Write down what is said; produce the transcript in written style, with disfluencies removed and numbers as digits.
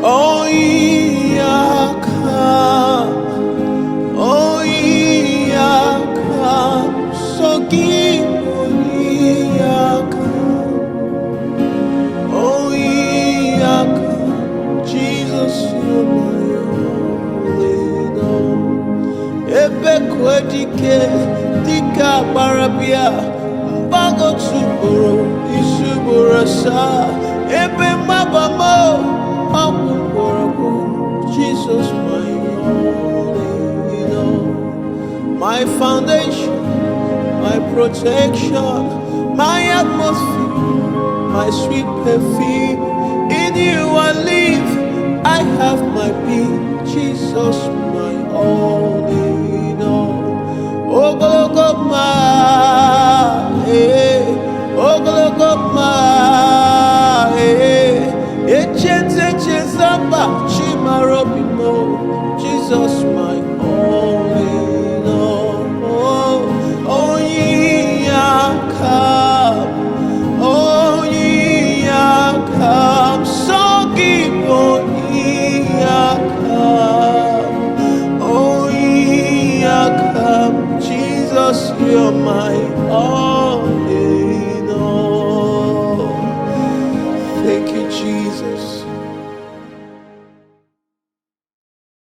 Onye, Akam, Onye, Akam, so give Onye, Akam, Onye, Akam, Jesus, you're my only Lord. Ebe kwedike, dika barabia, mbago tuboro, isuboro sa, ebe mabamo, Jesus, my only Lord, my foundation, my protection, my atmosphere, my sweet perfume. In you I live, I have my being. Jesus, my only Lord. Oglokoma, Oglokoma, Echenzamba, Chimarobimo, Jesus, my